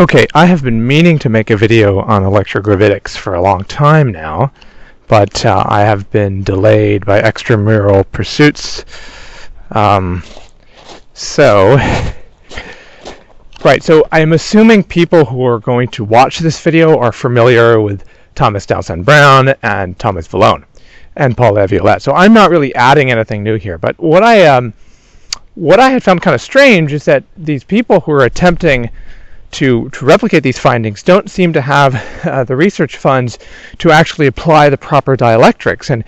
Okay, I have been meaning to make a video on electrogravitics for a long time now, but I have been delayed by extramural pursuits. So I'm assuming people who are going to watch this video are familiar with Thomas Dowson Brown and Thomas Vallone and Paul Laviolette. So I'm not really adding anything new here, but what I had found kind of strange is that these people who are attempting to replicate these findings don't seem to have the research funds to actually apply the proper dielectrics. And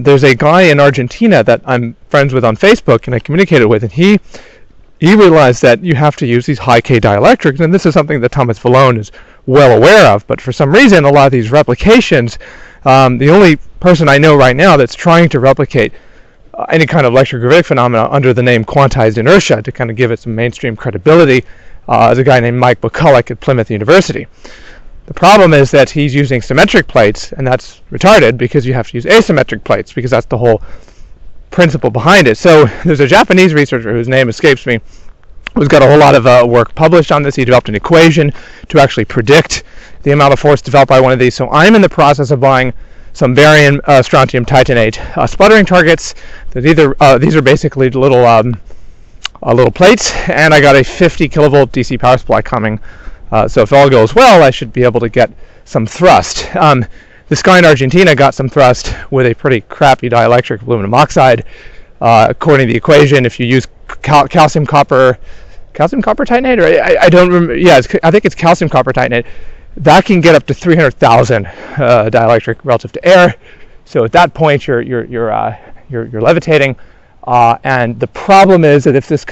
there's a guy in Argentina that I'm friends with on Facebook and I communicated with, and he realized that you have to use these high K dielectrics, and this is something that Thomas Vallone is well aware of, but for some reason a lot of these replications, the only person I know right now that's trying to replicate any kind of electrogravitic phenomena under the name quantized inertia to kind of give it some mainstream credibility is a guy named Mike McCulloch at Plymouth University. The problem is that he's using symmetric plates, and that's retarded because you have to use asymmetric plates because that's the whole principle behind it. So there's a Japanese researcher whose name escapes me who's got a whole lot of work published on this. He developed an equation to actually predict the amount of force developed by one of these. So I'm in the process of buying some barium strontium titanate sputtering targets. These are basically little plates, and I got a 50 kilovolt DC power supply coming. So if all goes well, I should be able to get some thrust. This guy in Argentina got some thrust with a pretty crappy dielectric aluminum oxide. According to the equation, if you use calcium copper titanate, or I don't remember. Yeah, I think it's calcium copper titanate. That can get up to 300,000 dielectric relative to air. So at that point, you're levitating. And the problem is that if this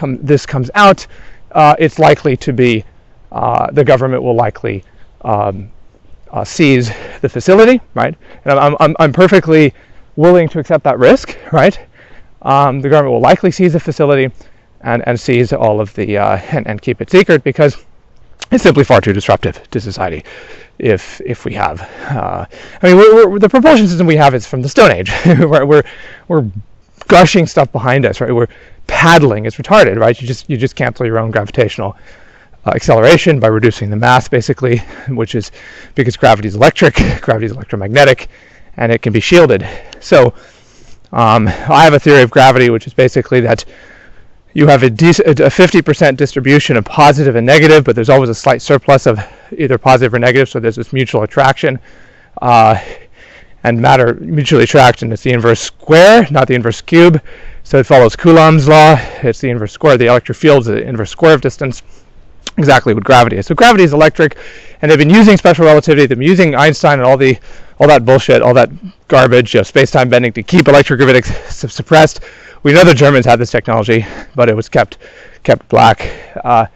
comes out, it's likely to be the government will likely seize the facility, right? And I'm perfectly willing to accept that risk, right? The government will likely seize the facility and seize all of the and keep it secret because it's simply far too disruptive to society. If we have, the propulsion system we have is from the Stone Age. we're gushing stuff behind us, right? We're paddling. It's retarded, right? You just cancel your own gravitational acceleration by reducing the mass, basically, which is because gravity is electric, gravity is electromagnetic, and it can be shielded. So I have a theory of gravity, which is basically that you have a 50% distribution of positive and negative, but there's always a slight surplus of either positive or negative, so there's this mutual attraction. And matter mutually attract, and it's the inverse square, not the inverse cube. So it follows Coulomb's law. It's the inverse square. The electric field is the inverse square of distance. Exactly what gravity is. So gravity is electric, and they've been using special relativity. They've been using Einstein and all that bullshit, all that garbage, space-time bending to keep electrogravitics suppressed. We know the Germans had this technology, but it was kept black. But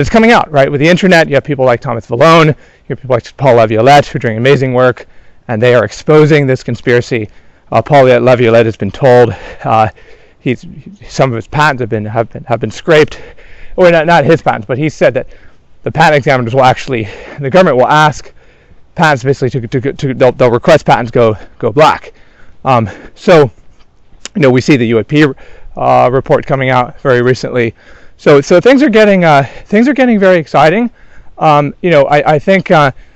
it's coming out, right? With the internet, you have people like Thomas Vallone, you have people like Paul Laviolette who are doing amazing work, and they are exposing this conspiracy. Paul Laviolette has been told some of his patents have been scraped, or not his patents, but he said that the patent examiners will actually, the government will ask patents basically they'll request patents go black. So we see the UAP report coming out very recently. So things are getting very exciting. I think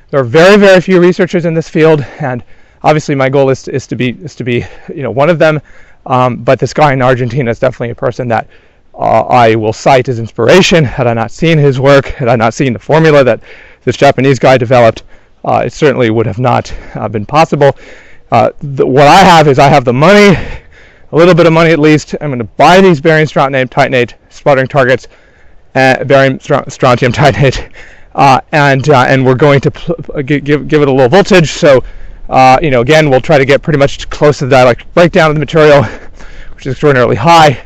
there are very, very few researchers in this field, and obviously my goal is to be one of them. But this guy in Argentina is definitely a person that I will cite as inspiration. Had I not seen his work, had I not seen the formula that this Japanese guy developed, it certainly would have not been possible. What I have is I have the money, a little bit of money at least. I'm going to buy these barium strontium titanate sputtering targets, barium strontium titanate, and we're going to give it a low voltage. So, again, we'll try to get pretty much close to the dielectric breakdown of the material, which is extraordinarily high,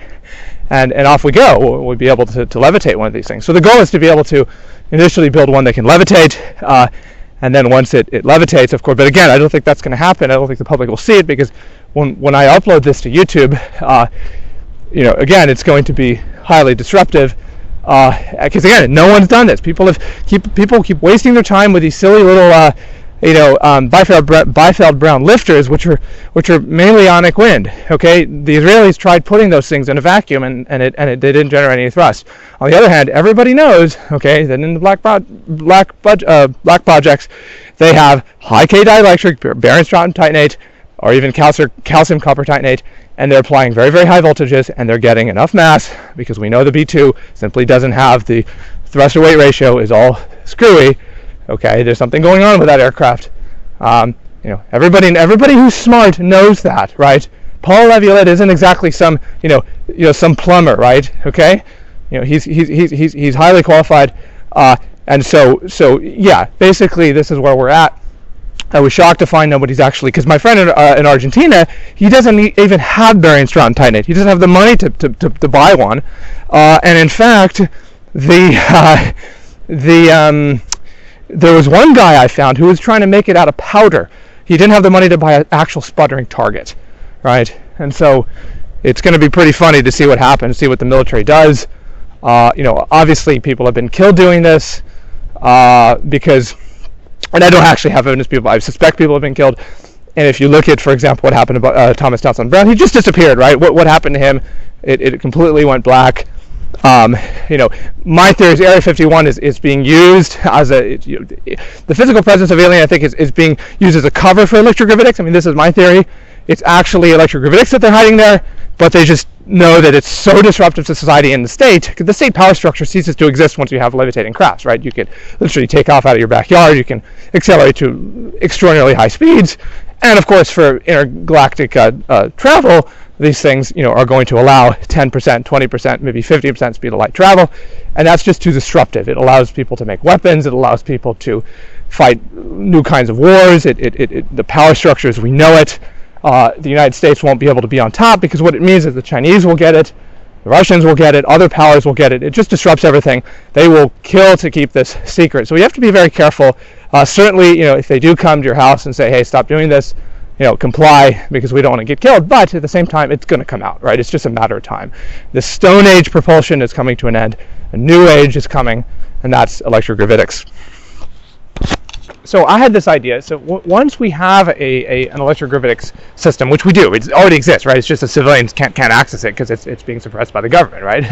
and off we go. We'll be able to levitate one of these things. So the goal is to be able to initially build one that can levitate, and then once it levitates, of course. But again, I don't think that's going to happen. I don't think the public will see it because when I upload this to YouTube, again, it's going to be highly disruptive. Because again, no one's done this. People keep wasting their time with these silly little Bifeldt Brown lifters, which are mainly ionic wind. Okay, the Israelis tried putting those things in a vacuum, and they didn't generate any thrust. On the other hand, everybody knows, okay, that in the black projects, they have high K dielectric, barium strontium titanate, or even calcium copper titanate, and they're applying very, very high voltages, and they're getting enough mass, because we know the B2 simply doesn't have the thrust to weight ratio, is all screwy. Okay, there's something going on with that aircraft. Everybody who's smart knows that, right? Paul Laviolette isn't exactly some some plumber, right? Okay, he's highly qualified, and so yeah, basically this is where we're at. I was shocked to find nobody's actually, because my friend in Argentina, he doesn't even have barium strontium titanate. He doesn't have the money to buy one, and in fact, there was one guy I found who was trying to make it out of powder. He didn't have the money to buy an actual sputtering target, right? And so it's going to be pretty funny to see what happens, see what the military does. Obviously people have been killed doing this because, and I don't actually have evidence. I suspect people have been killed. And if you look at, for example, what happened to Thomas Townsend Brown, he just disappeared, right? What happened to him? It completely went black. My theory is Area 51 is being used as the physical presence of alien, I think, is being used as a cover for electrogravitics. I mean, this is my theory. It's actually electrogravitics that they're hiding there, but they just know that it's so disruptive to society and the state, because the state power structure ceases to exist once you have levitating crafts, right? You could literally take off out of your backyard, you can accelerate to extraordinarily high speeds, and of course for intergalactic travel, these things, are going to allow 10%, 20%, maybe 50% speed of light travel, and that's just too disruptive. It allows people to make weapons. It allows people to fight new kinds of wars. The power structure as we know it, the United States won't be able to be on top, because what it means is the Chinese will get it, the Russians will get it, other powers will get it. It just disrupts everything. They will kill to keep this secret. So we have to be very careful. Certainly, if they do come to your house and say, hey, stop doing this, comply, because we don't want to get killed, but at the same time, it's going to come out, right? It's just a matter of time. The Stone Age propulsion is coming to an end. A new age is coming, and that's electrogravitics. So I had this idea. So once we have an electrogravitics system, which we do, it already exists, right? It's just the civilians can't access it because it's being suppressed by the government, right?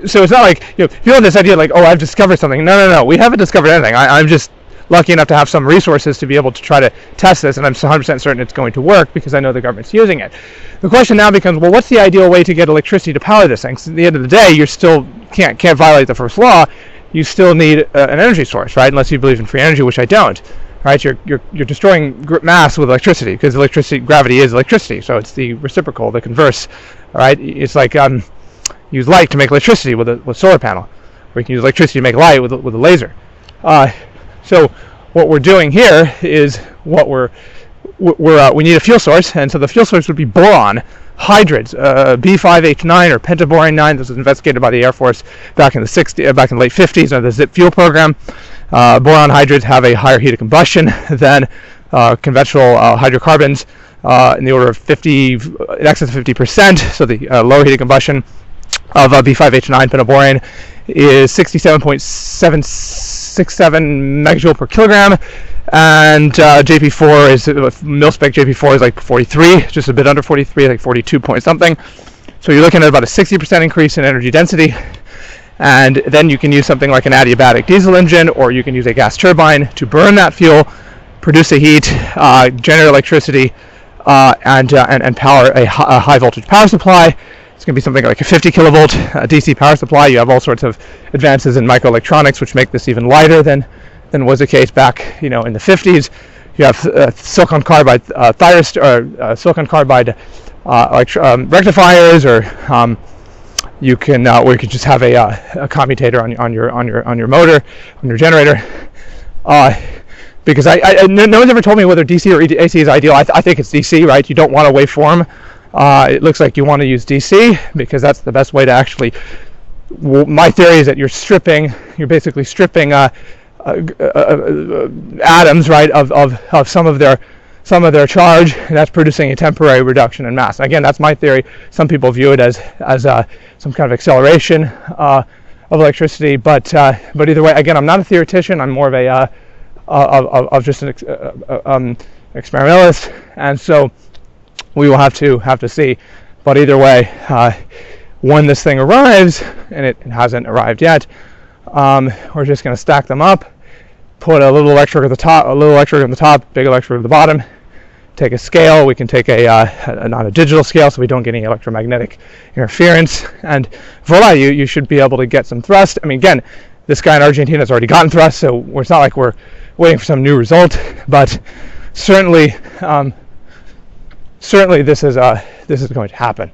So it's not like, if you have this idea like, oh, I've discovered something. No. We haven't discovered anything. I'm just lucky enough to have some resources to be able to try to test this, and I'm 100% certain it's going to work because I know the government's using it. The question now becomes, well, what's the ideal way to get electricity to power this thing? So at the end of the day, you still can't violate the first law. You still need an energy source, right? Unless you believe in free energy, which I don't, right? You're destroying mass with electricity, because gravity is electricity, so it's the reciprocal, the converse, all right? It's like use light to make electricity with a solar panel, or you can use electricity to make light with a laser. So what we're doing here is we need a fuel source, and so the fuel source would be boron hydrates, B5H9 or pentaboron 9. This was investigated by the Air Force back in the late 50s under the ZIP fuel program. Boron hydrates have a higher heat of combustion than conventional hydrocarbons, in the order of in excess of 50%. So the lower heat of combustion of B5H9 pentaboron is 67.767 megajoule per kilogram, and JP4 is mil-spec. JP4 is like 43, just a bit under 43, like 42 point something. So you're looking at about a 60% increase in energy density, and then you can use something like an adiabatic diesel engine, or you can use a gas turbine to burn that fuel, produce the heat, generate electricity, and power a high voltage power supply. It's going to be something like a 50 kilovolt DC power supply. You have all sorts of advances in microelectronics which make this even lighter than was the case back, in the 50s. You have silicon carbide silicon carbide rectifiers, or you can just have a commutator on your motor, on your generator. Because no one's ever told me whether DC or AC is ideal. I think it's DC, right? You don't want a waveform. It looks like you want to use DC because that's the best way to actually. My theory is that you're basically stripping atoms, right, of some of their charge, and that's producing a temporary reduction in mass. Again, that's my theory. Some people view it as some kind of acceleration of electricity, but either way, again, I'm not a theoretician. I'm more of just an experimentalist, and so we will have to see. But either way, when this thing arrives, and it hasn't arrived yet, we're just going to stack them up, put a little electrode at the top, big electrode at the bottom, take a scale. We can take not a digital scale, so we don't get any electromagnetic interference, and voila, you should be able to get some thrust. I mean, again, this guy in Argentina has already gotten thrust, so it's not like we're waiting for some new result, but certainly this is going to happen.